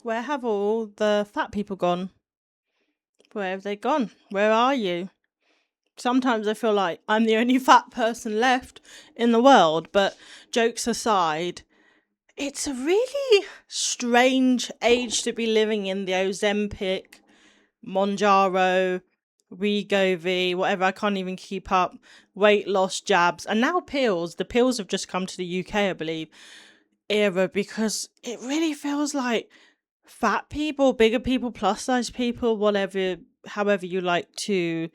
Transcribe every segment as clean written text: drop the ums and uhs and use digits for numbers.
Where have all the fat people gone? Where have they gone? Where are you? Sometimes I feel like I'm the only fat person left in the world, but jokes aside, it's a really strange age to be living in. The Ozempic, Monjaro, Wegovy, whatever, I can't even keep up, weight loss jabs, and now pills. The pills have just come to the UK, I believe, era, because it really feels like fat people, bigger people, plus size people, whatever, however you like to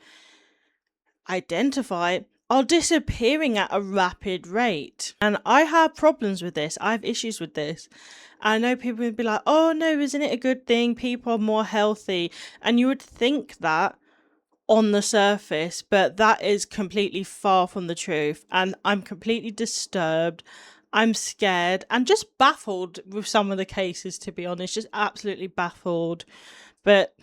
identify it, are disappearing at a rapid rate. And I have problems with this. I have issues with this. I know people would be like, oh no, isn't it a good thing? People are more healthy. And you would think that on the surface, but that is completely far from the truth. And I'm completely disturbed. I'm scared and just baffled with some of the cases, to be honest, just absolutely baffled. But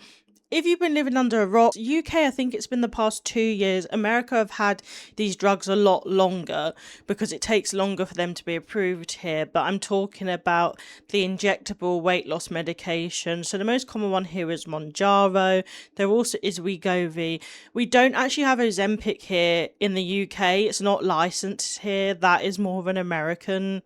if you've been living under a rock, UK, I think it's been the past 2 years. America have had these drugs a lot longer because it takes longer for them to be approved here. But I'm talking about the injectable weight loss medication. So the most common one here is Monjaro. There also is Wegovy. We don't actually have Ozempic here in the UK. It's not licensed here. That is more of an American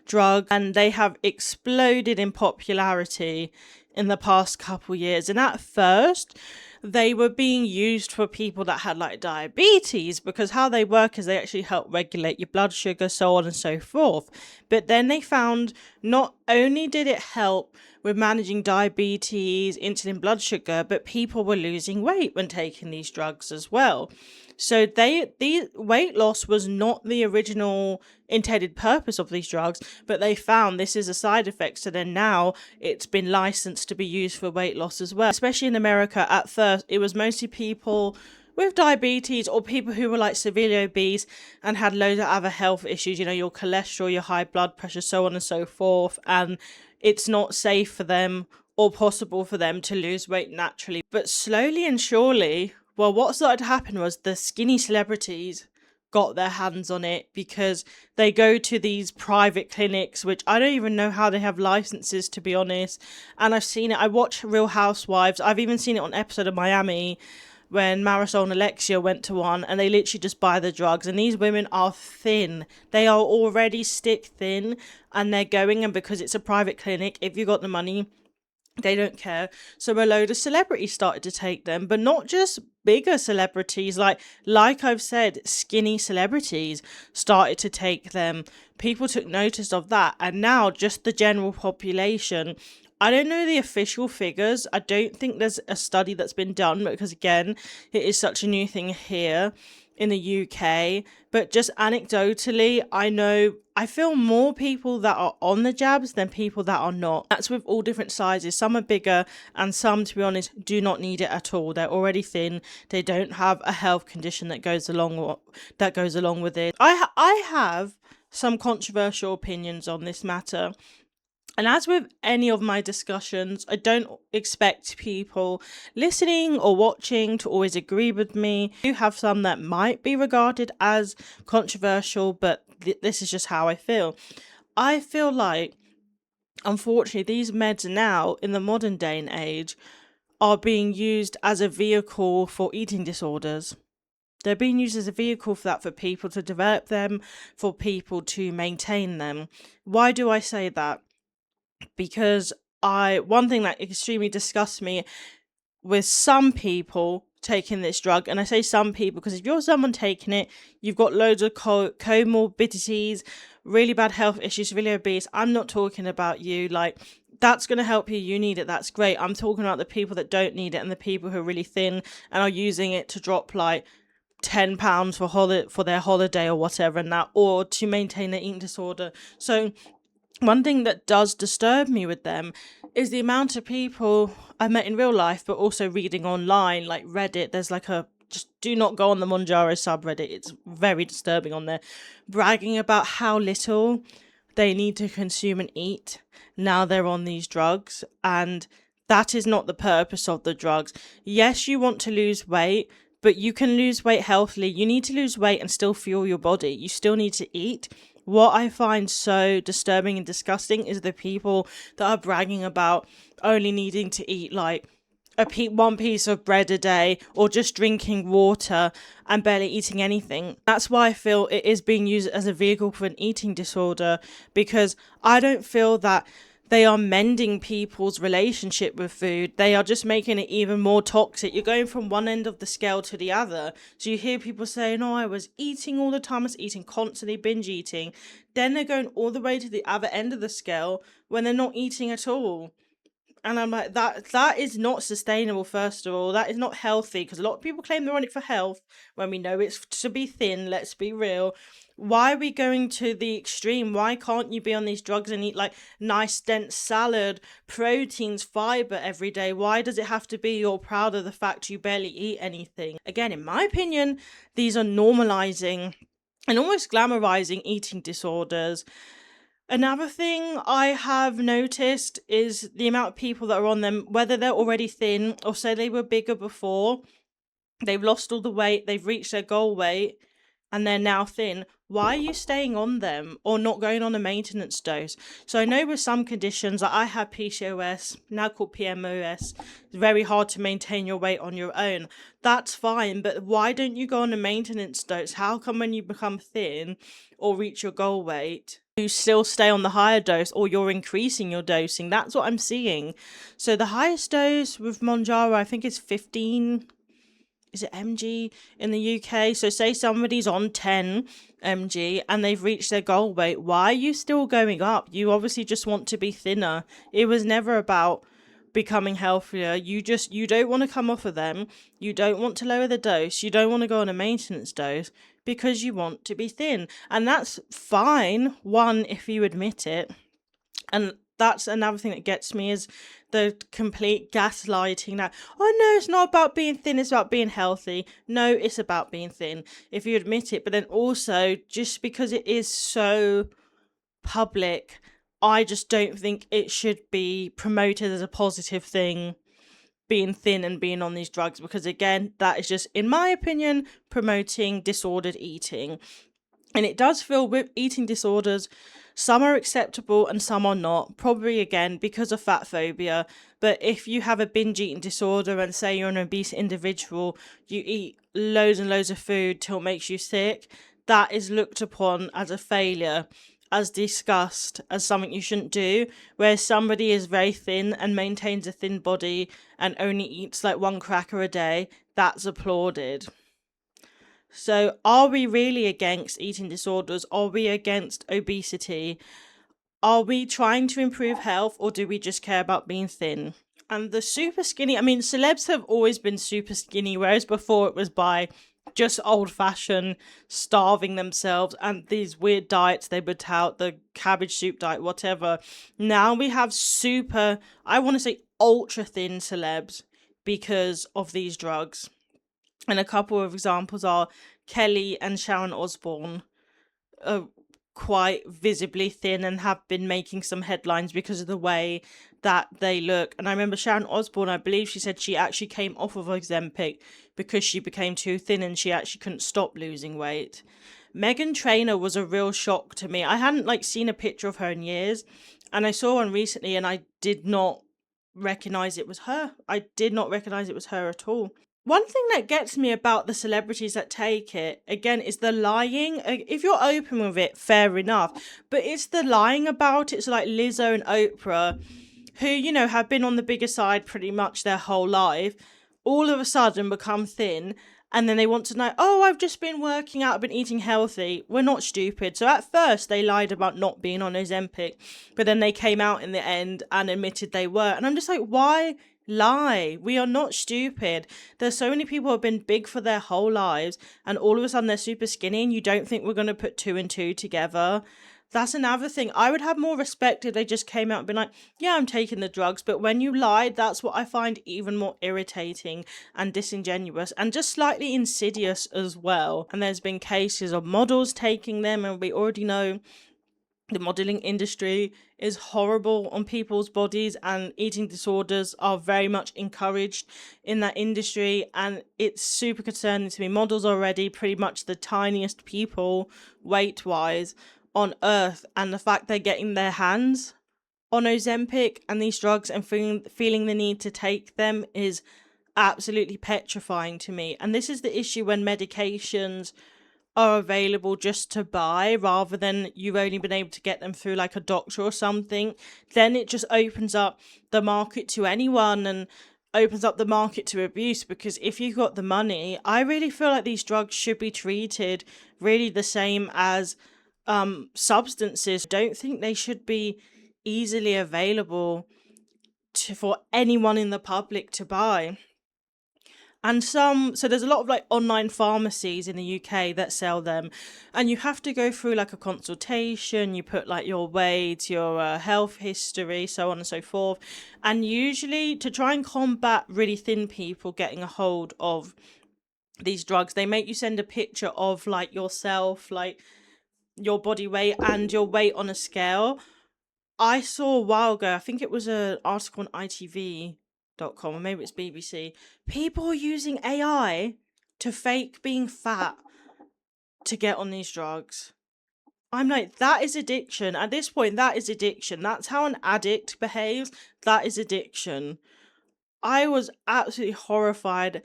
drug, and they have exploded in popularity in the past couple years. And at first, they were being used for people that had like diabetes, because how they work is they actually help regulate your blood sugar, so on and so forth. But then they found not only did it help with managing diabetes, insulin, blood sugar, but people were losing weight when taking these drugs as well. So the weight loss was not the original intended purpose of these drugs, but they found this is a side effect. So then now it's been licensed to be used for weight loss as well. Especially in America, at first it was mostly people with diabetes or people who were like severely obese and had loads of other health issues, your cholesterol, your high blood pressure, so on and so forth. And it's not safe for them or possible for them to lose weight naturally. But slowly and surely, well, what started to happen was the skinny celebrities got their hands on it, because they go to these private clinics, which I don't even know how they have licenses, to be honest. And I've seen it. I watch Real Housewives. I've even seen it on an episode of Miami when Marisol and Alexia went to one, and they literally just buy the drugs. And these women are thin. They are already stick thin, and they're going, and because it's a private clinic, if you got the money, they don't care. So a load of celebrities started to take them, but not just bigger celebrities. Like I've said, skinny celebrities started to take them. People took notice of that, and now just the general population. I don't know the official figures. I don't think there's a study that's been done, because again, it is such a new thing here in the UK. But just anecdotally, I feel more people that are on the jabs than people that are not. That's with all different sizes. Some are bigger, and some, to be honest, do not need it at all. They're already thin. They don't have a health condition that goes along with it. I have some controversial opinions on this matter. And as with any of my discussions, I don't expect people listening or watching to always agree with me. I do have some that might be regarded as controversial, but this is just how I feel. I feel like, unfortunately, these meds now, in the modern day and age, are being used as a vehicle for eating disorders. They're being used as a vehicle for that, for people to develop them, for people to maintain them. Why do I say that? Because one thing that extremely disgusts me with some people taking this drug, and I say some people because if you're someone taking it, you've got loads of comorbidities, really bad health issues, really obese. I'm not talking about you. Like, that's going to help you. You need it. That's great. I'm talking about the people that don't need it, and the people who are really thin and are using it to drop like £10 for their holiday or whatever, and that, or to maintain their eating disorder. So one thing that does disturb me with them is the amount of people I met in real life, but also reading online, like Reddit. There's like just do not go on the Monjaro subreddit. It's very disturbing on there, bragging about how little they need to consume and eat now they're on these drugs. And that is not the purpose of the drugs. Yes, you want to lose weight, but you can lose weight healthily. You need to lose weight and still fuel your body. You still need to eat. What I find so disturbing and disgusting is the people that are bragging about only needing to eat like one piece of bread a day, or just drinking water and barely eating anything. That's why I feel it is being used as a vehicle for an eating disorder, because I don't feel that they are mending people's relationship with food. They are just making it even more toxic. You're going from one end of the scale to the other. So you hear people saying, oh, I was eating all the time, I was eating constantly, binge eating. Then they're going all the way to the other end of the scale when they're not eating at all. And I'm like, that is not sustainable, first of all. That is not healthy, because a lot of people claim they're on it for health when we know it's to be thin. Let's be real. Why are we going to the extreme? Why can't you be on these drugs and eat like nice dense salad, proteins, fiber every day? Why does it have to be you're proud of the fact you barely eat anything? Again, in my opinion, these are normalizing and almost glamorizing eating disorders. Another thing I have noticed is the amount of people that are on them, whether they're already thin or say they were bigger before, they've lost all the weight, they've reached their goal weight, and they're now thin. Why are you staying on them or not going on a maintenance dose? So I know with some conditions, like I have PCOS, now called PMOS, it's very hard to maintain your weight on your own. That's fine, but why don't you go on a maintenance dose? How come when you become thin or reach your goal weight, you still stay on the higher dose, or you're increasing your dosing? That's what I'm seeing. So the highest dose with Mounjaro, I think, is 15, is it mg in the UK? So say somebody's on 10 mg and they've reached their goal weight, why are you still going up? You obviously just want to be thinner. It was never about becoming healthier. You don't want to come off of them. You don't want to lower the dose. You don't want to go on a maintenance dose because you want to be thin. And that's fine, one, if you admit it. And that's another thing that gets me, is the complete gaslighting that, oh no, it's not about being thin, it's about being healthy. No, it's about being thin, if you admit it. But then also, just because it is so public, I just don't think it should be promoted as a positive thing, being thin and being on these drugs, because again, that is just, in my opinion, promoting disordered eating. And it does feel with eating disorders, some are acceptable and some are not, probably again because of fat phobia. But if you have a binge eating disorder and say you're an obese individual, you eat loads and loads of food till it makes you sick, that is looked upon as a failure, as discussed as something you shouldn't do. Where somebody is very thin and maintains a thin body and only eats like one cracker a day, that's applauded. So are we really against eating disorders? Are we against obesity? Are we trying to improve health, or do we just care about being thin? And the super skinny, I mean, celebs have always been super skinny, whereas before it was by just old fashioned starving themselves and these weird diets they would tout, the cabbage soup diet, whatever. Now we have super, I want to say ultra thin celebs because of these drugs. And a couple of examples are Kelly and Sharon Osbourne are quite visibly thin and have been making some headlines because of the way that they look. And I remember Sharon Osbourne, I believe she said she actually came off of Ozempic because she became too thin and she actually couldn't stop losing weight. Meghan Trainor was a real shock to me. I hadn't seen a picture of her in years, and I saw one recently and I did not recognize it was her. I did not recognize it was her at all. One thing that gets me about the celebrities that take it, again, is the lying. If you're open with it, fair enough. But it's the lying about it. So like Lizzo and Oprah, who, have been on the bigger side pretty much their whole life, all of a sudden become thin. And then they want to know, oh, I've just been working out, I've been eating healthy. We're not stupid. So at first they lied about not being on Ozempic, but then they came out in the end and admitted they were. And I'm just like, why lie? We are not stupid. There's so many people who have been big for their whole lives and all of a sudden they're super skinny, and you don't think we're going to put two and two together? That's another thing. I would have more respect if they just came out and been like, yeah, I'm taking the drugs. But when you lied, that's what I find even more irritating and disingenuous and just slightly insidious as well. And there's been cases of models taking them, and we already know the modeling industry is horrible on people's bodies, and eating disorders are very much encouraged in that industry. And it's super concerning to me. Models are already pretty much the tiniest people weight wise on earth, and the fact they're getting their hands on Ozempic and these drugs and feeling the need to take them is absolutely petrifying to me. And this is the issue when medications are available just to buy rather than you've only been able to get them through like a doctor or something. Then it just opens up the market to anyone and opens up the market to abuse, because if you've got the money, I really feel like these drugs should be treated really the same as substances. I don't think they should be easily available for anyone in the public to buy. And so there's a lot of like online pharmacies in the UK that sell them, and you have to go through like a consultation. You put like your weight, your health history, so on and so forth. And usually, to try and combat really thin people getting a hold of these drugs, they make you send a picture of like yourself, like your body weight and your weight on a scale. I saw a while ago, I think it was an article on ITV.com, or maybe it's BBC. People are using AI to fake being fat to get on these drugs. I'm like, that is addiction. At this point, that is addiction. That's how an addict behaves. That is addiction. I was absolutely horrified.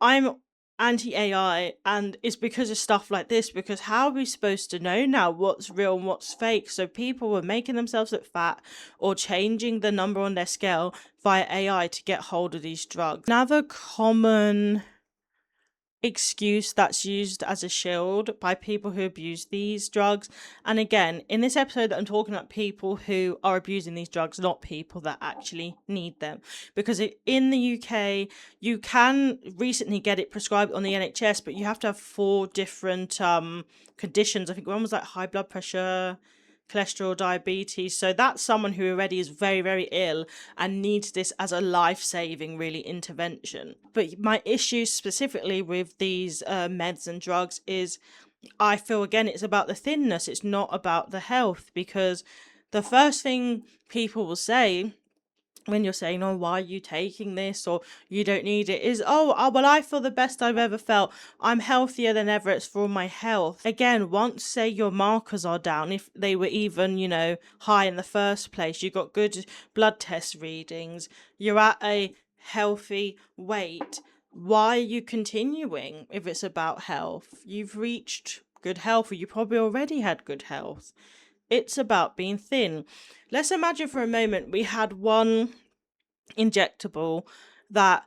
I'm anti-AI, and it's because of stuff like this, because how are we supposed to know now what's real and what's fake? So people were making themselves look fat or changing the number on their scale via AI to get hold of these drugs. Another common excuse that's used as a shield by people who abuse these drugs, and again, in this episode that I'm talking about people who are abusing these drugs, not people that actually need them, because in the UK you can recently get it prescribed on the NHS, but you have to have 4 different conditions. I think one was like high blood pressure, cholesterol, diabetes. So that's someone who already is very, very ill and needs this as a life-saving really intervention. But my issue specifically with these meds and drugs is, I feel again it's about the thinness, it's not about the health, because the first thing people will say when you're saying, oh, why are you taking this, or you don't need it, is, oh, well, I feel the best I've ever felt, I'm healthier than ever, it's for my health. Again, once say your markers are down, if they were even high in the first place, you got good blood test readings, you're at a healthy weight, why are you continuing? If it's about health, you've reached good health, or you probably already had good health. It's about being thin. Let's imagine for a moment we had one injectable that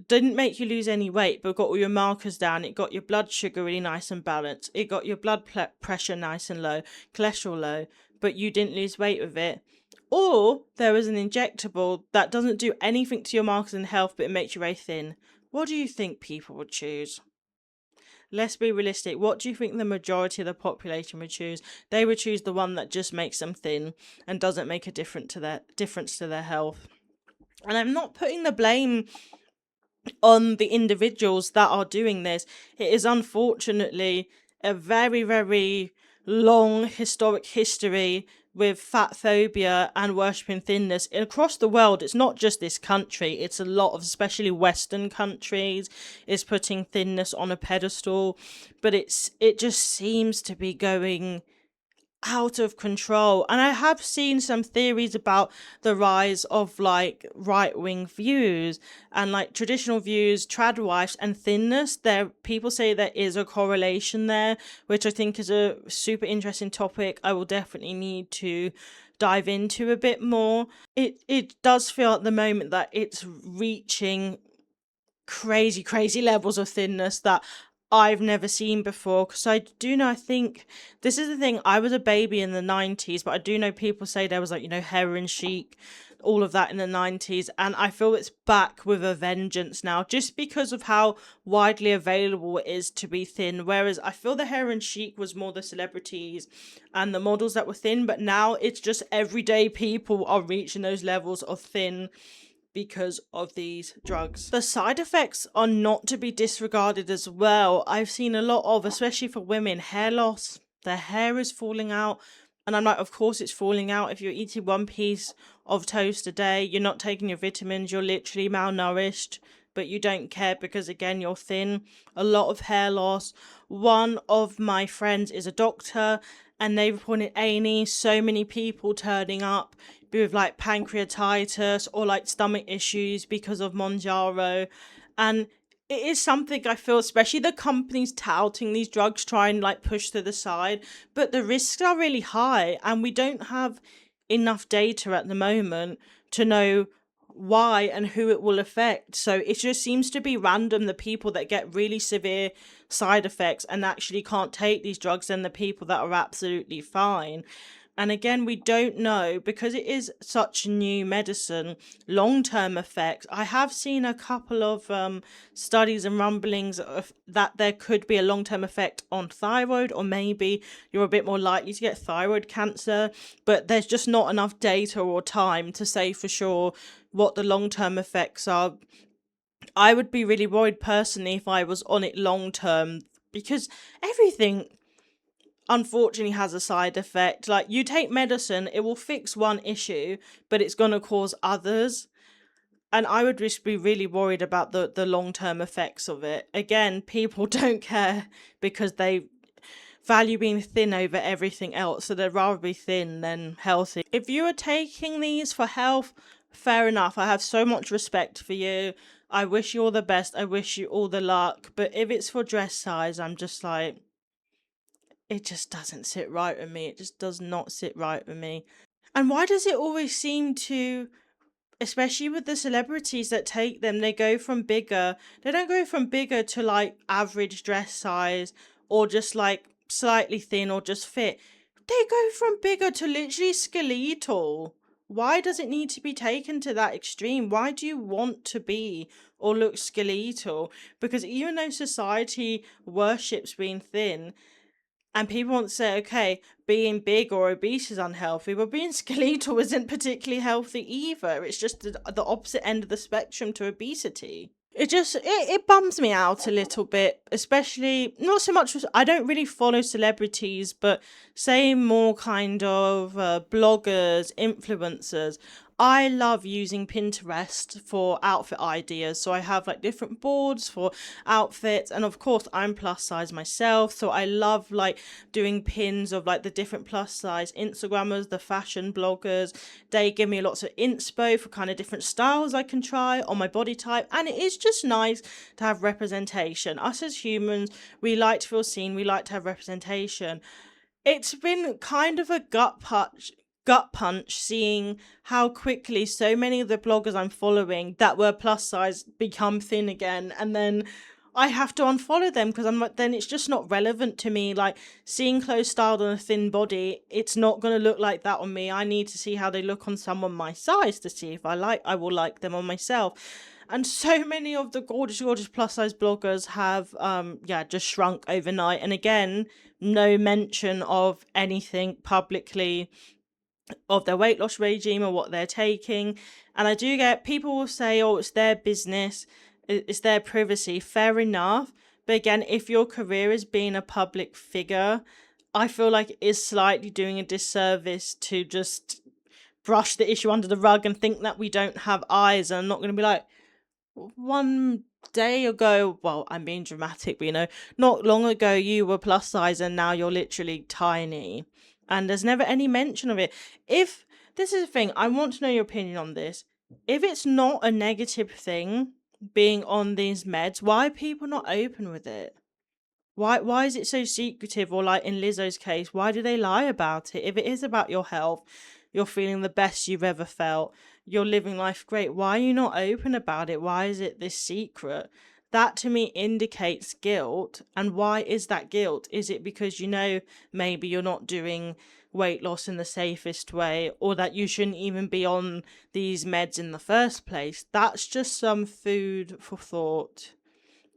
didn't make you lose any weight, but got all your markers down. It got your blood sugar really nice and balanced. It got your blood pressure nice and low, cholesterol low, but you didn't lose weight with it. Or there was an injectable that doesn't do anything to your markers and health, but it makes you very thin. What do you think people would choose? Let's be realistic. What do you think the majority of the population would choose? They would choose the one that just makes them thin and doesn't make a difference to their health. And I'm not putting the blame on the individuals that are doing this. It is unfortunately a very, very long historic history with fat phobia and worshipping thinness across the world. It's not just this country, it's a lot of, especially Western countries, is putting thinness on a pedestal. But it just seems to be going out of control. And I have seen some theories about the rise of like right-wing views and like traditional views, trad wives and thinness. There, people say there is a correlation there, which I think is a super interesting topic I will definitely need to dive into a bit more. It does feel at the moment that it's reaching crazy levels of thinness that I've never seen before, because I think this is the thing, I was a baby in the 90s, but I do know people say there was like, heroin chic, all of that in the 90s, and I feel it's back with a vengeance now, just because of how widely available it is to be thin, whereas I feel the heroin chic was more the celebrities and the models that were thin, but now it's just everyday people are reaching those levels of thin because of these drugs. The side effects are not to be disregarded as well. I've seen a lot of, especially for women, hair loss. Their hair is falling out. And I'm like, of course it's falling out. If you're eating 1 piece of toast a day, you're not taking your vitamins, you're literally malnourished, but you don't care because, again, you're thin. A lot of hair loss. One of my friends is a doctor, and they reported A&E, so many people turning up with like pancreatitis or like stomach issues because of Monjaro. And it is something I feel, especially the companies touting these drugs, try and like push to the side, but the risks are really high, and we don't have enough data at the moment to know why and who it will affect. So it just seems to be random, the people that get really severe side effects and actually can't take these drugs, and the people that are absolutely fine. And again, we don't know, because it is such new medicine, long-term effects. I have seen a couple of studies and rumblings of that there could be a long-term effect on thyroid, or maybe you're a bit more likely to get thyroid cancer, but there's just not enough data or time to say for sure what the long-term effects are. I would be really worried personally if I was on it long term, because everything unfortunately has a side effect. Like, you take medicine, it will fix one issue, but it's going to cause others. And I would just be really worried about the long term effects of it. Again, people don't care because they value being thin over everything else, so they'd rather be thin than healthy. If you are taking these for health, fair enough. I have so much respect for you. I wish you all the best. I wish you all the luck. But if it's for dress size, I'm just like, it just doesn't sit right with me. It just does not sit right with me. And why does it always seem to, especially with the celebrities that take them, they go from bigger, they don't go from bigger to like average dress size, or just like slightly thin or just fit. They go from bigger to literally skeletal. Why does it need to be taken to that extreme? Why do you want to be or look skeletal? Because even though society worships being thin, and people want to say, okay, being big or obese is unhealthy, but being skeletal isn't particularly healthy either. It's just the opposite end of the spectrum to obesity. It bums me out a little bit, especially not so much. I don't really follow celebrities, but say more kind of bloggers, influencers. I love using Pinterest for outfit ideas. So I have like different boards for outfits, and of course I'm plus size myself, so I love like doing pins of like the different plus size Instagrammers, the fashion bloggers. They give me lots of inspo for kind of different styles I can try on my body type, and it is just nice to have representation. Us as humans, we like to feel seen, we like to have representation. It's been kind of a gut punch seeing how quickly so many of the bloggers I'm following that were plus size become thin again, and then I have to unfollow them because I'm like, then it's just not relevant to me. Like, seeing clothes styled on a thin body, it's not going to look like that on me. I need to see how they look on someone my size to see if I will like them on myself. And so many of the gorgeous plus size bloggers have just shrunk overnight, and again, no mention of anything publicly of their weight loss regime or what they're taking. And I do get people will say, oh, it's their business, it's their privacy. Fair enough. But again, if your career is being a public figure, I feel like it is slightly doing a disservice to just brush the issue under the rug and think that we don't have eyes. And I'm not going to be like, one day ago, well, I'm being dramatic, but not long ago you were plus size and now you're literally tiny. And there's never any mention of it. If this is the thing, I want to know your opinion on this. If it's not a negative thing being on these meds, why are people not open with it? Why is it so secretive? Or like in Lizzo's case, why do they lie about it? If it is about your health, you're feeling the best you've ever felt, you're living life great, why are you not open about it? Why is it this secret? That to me indicates guilt. And why is that guilt? Is it because maybe you're not doing weight loss in the safest way, or that you shouldn't even be on these meds in the first place? That's just some food for thought.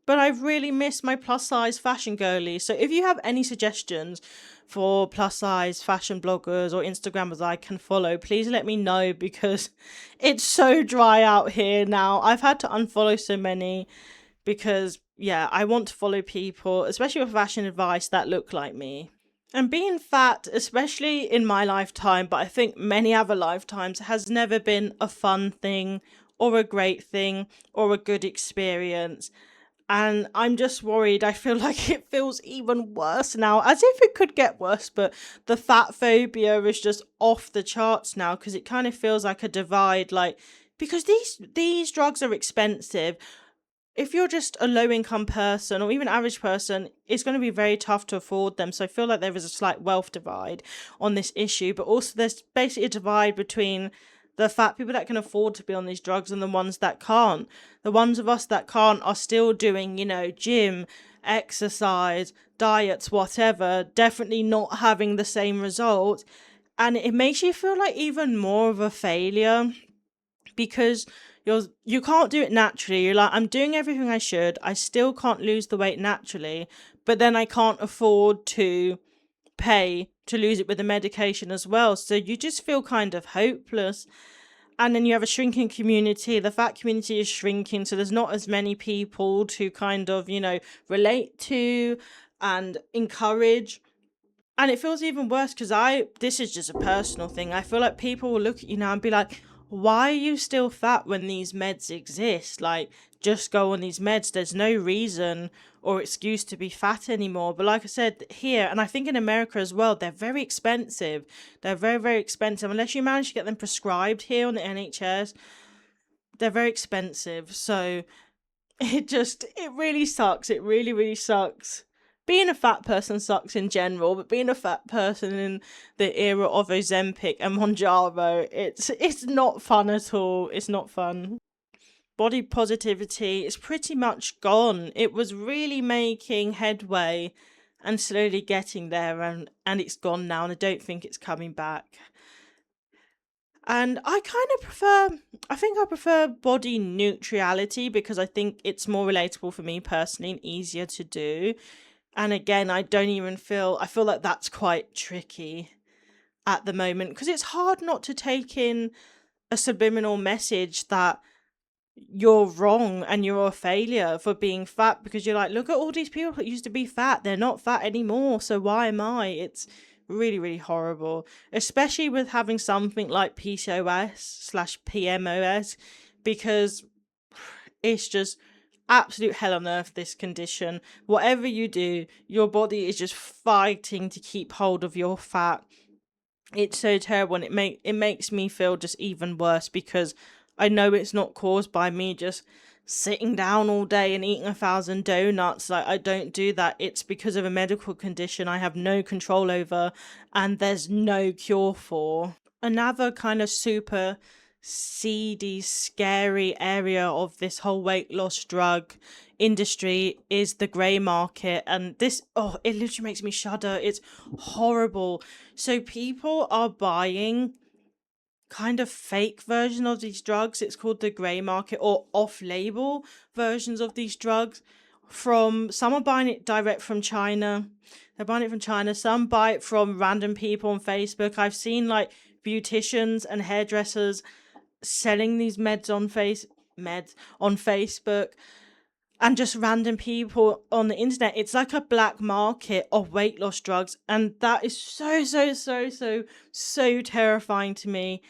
But I've really missed my plus size fashion girly. So if you have any suggestions for plus size fashion bloggers or Instagrammers I can follow, please let me know, because it's so dry out here now. I've had to unfollow so many because, yeah, I want to follow people, especially with fashion advice, that look like me. And being fat, especially in my lifetime, but I think many other lifetimes, has never been a fun thing or a great thing or a good experience. And I'm just worried. I feel like it feels even worse now, as if it could get worse, but the fat phobia is just off the charts now because it kind of feels like a divide, like because these drugs are expensive. If you're just a low income person or even average person, it's going to be very tough to afford them. So I feel like there is a slight wealth divide on this issue, but also there's basically a divide between the fat people that can afford to be on these drugs and the ones that can't. The ones of us that can't are still doing, gym, exercise, diets, whatever, definitely not having the same result. And it makes you feel like even more of a failure because you can't do it naturally. You're like, I'm doing everything I should. I still can't lose the weight naturally, but then I can't afford to pay to lose it with the medication as well. So you just feel kind of hopeless. And then you have a shrinking community. The fat community is shrinking, so there's not as many people to kind of, relate to and encourage. And it feels even worse because this is just a personal thing. I feel like people will look at you now and be like, why are you still fat when these meds exist? Like, just go on these meds. There's no reason or excuse to be fat anymore. But like I said, here, and I think in America as well, they're very expensive. They're very, very expensive. Unless you manage to get them prescribed here on the NHS, they're very expensive. So it really sucks. It really, really sucks. Being a fat person sucks in general, but being a fat person in the era of Ozempic and Monjaro, it's not fun at all. It's not fun. Body positivity is pretty much gone. It was really making headway and slowly getting there, and it's gone now, and I don't think it's coming back. And I think I prefer body neutrality because I think it's more relatable for me personally and easier to do. And again, I feel like that's quite tricky at the moment because it's hard not to take in a subliminal message that you're wrong and you're a failure for being fat because you're like, look at all these people that used to be fat. They're not fat anymore. So why am I? It's really, really horrible, especially with having something like PCOS/PMOS because it's just absolute hell on earth, this condition. Whatever you do, your body is just fighting to keep hold of your fat. It's so terrible, and it makes me feel just even worse because I know it's not caused by me just sitting down all day and eating 1,000 donuts. Like, I don't do that. It's because of a medical condition I have no control over and there's no cure for. Another kind of super seedy, scary area of this whole weight loss drug industry is the grey market. And this, oh, it literally makes me shudder. It's horrible. So people are buying kind of fake version of these drugs. It's called the grey market, or off-label versions of these drugs. From some are buying it direct from China. They're buying it from China. Some buy it from random people on Facebook. I've seen like beauticians and hairdressers selling these meds on Facebook, and just random people on the internet. It's like a black market of weight loss drugs, and that is so terrifying to me.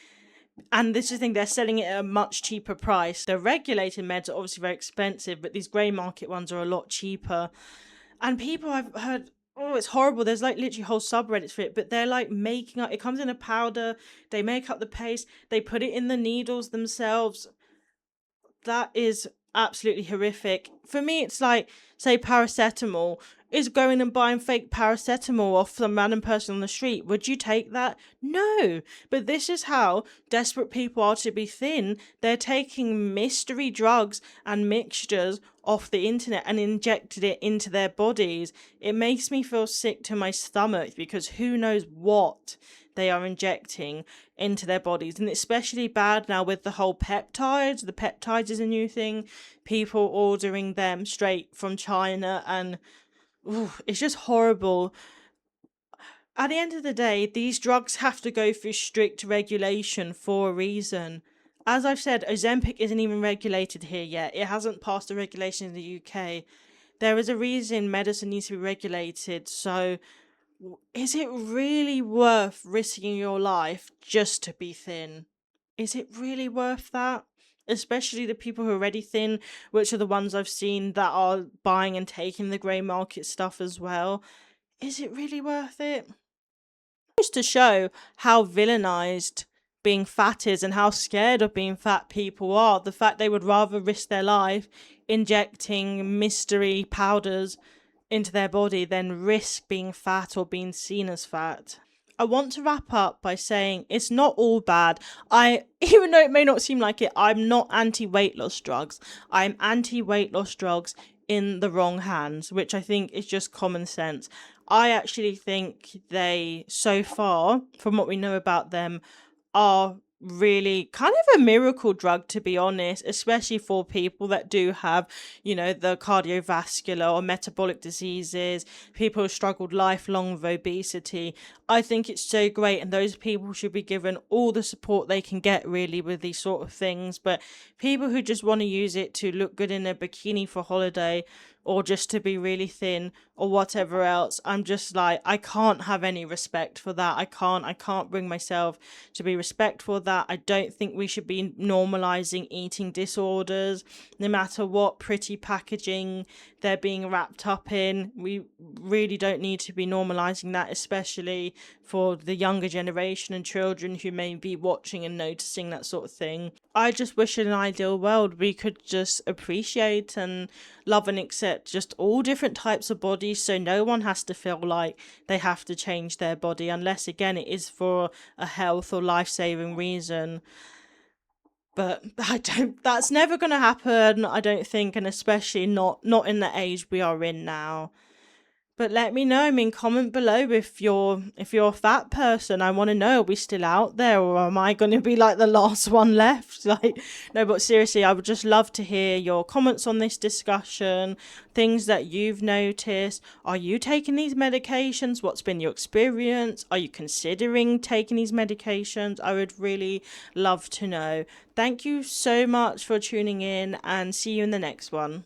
And this is the thing, they're selling it at a much cheaper price. The regulated meds are obviously very expensive, but these grey market ones are a lot cheaper. And people, I've heard, oh, it's horrible. There's like literally whole subreddits for it, but they're like making up, it comes in a powder, they make up the paste, they put it in the needles themselves. That is absolutely horrific. For me, it's like, say, paracetamol. Is going and buying fake paracetamol off some random person on the street. Would you take that? No. But this is how desperate people are to be thin. They're taking mystery drugs and mixtures off the internet and injected it into their bodies. It makes me feel sick to my stomach because who knows what they are injecting into their bodies. And it's especially bad now with the whole peptides. The peptides is a new thing. People ordering them straight from China, and it's just horrible. At the end of the day, these drugs have to go through strict regulation for a reason. As I've said, Ozempic isn't even regulated here yet. It hasn't passed the regulation in the UK. There is a reason medicine needs to be regulated. So, is it really worth risking your life just to be thin? Is it really worth that? especially the people who are already thin, which are the ones I've seen that are buying and taking the grey market stuff as well. Is it really worth it? Just to show how villainized being fat is and how scared of being fat people are. The fact they would rather risk their life injecting mystery powders into their body than risk being fat or being seen as fat. I want to wrap up by saying it's not all bad. Even though it may not seem like it, I'm not anti-weight loss drugs. I'm anti-weight loss drugs in the wrong hands, which I think is just common sense. I actually think they, so far, from what we know about them, are really kind of a miracle drug, to be honest, especially for people that do have, the cardiovascular or metabolic diseases, people who struggled lifelong with obesity. I think it's so great, and those people should be given all the support they can get, really, with these sort of things. But people who just want to use it to look good in a bikini for holiday, or just to be really thin, or whatever else, I'm just like, I can't have any respect for that. I can't bring myself to be respectful of that. I don't think we should be normalizing eating disorders, no matter what pretty packaging they're being wrapped up in. We really don't need to be normalizing that, especially for the younger generation and children who may be watching and noticing that sort of thing. I just wish in an ideal world we could just appreciate and love and accept just all different types of bodies, so no one has to feel like they have to change their body, unless again it is for a health or life-saving reason. But that's never going to happen, I don't think, and especially not in the age we are in now. But let me know. I mean, comment below if you're a fat person. I want to know, are we still out there, or am I going to be like the last one left? Like, no, but seriously, I would just love to hear your comments on this discussion, things that you've noticed. Are you taking these medications? What's been your experience? Are you considering taking these medications? I would really love to know. Thank you so much for tuning in, and see you in the next one.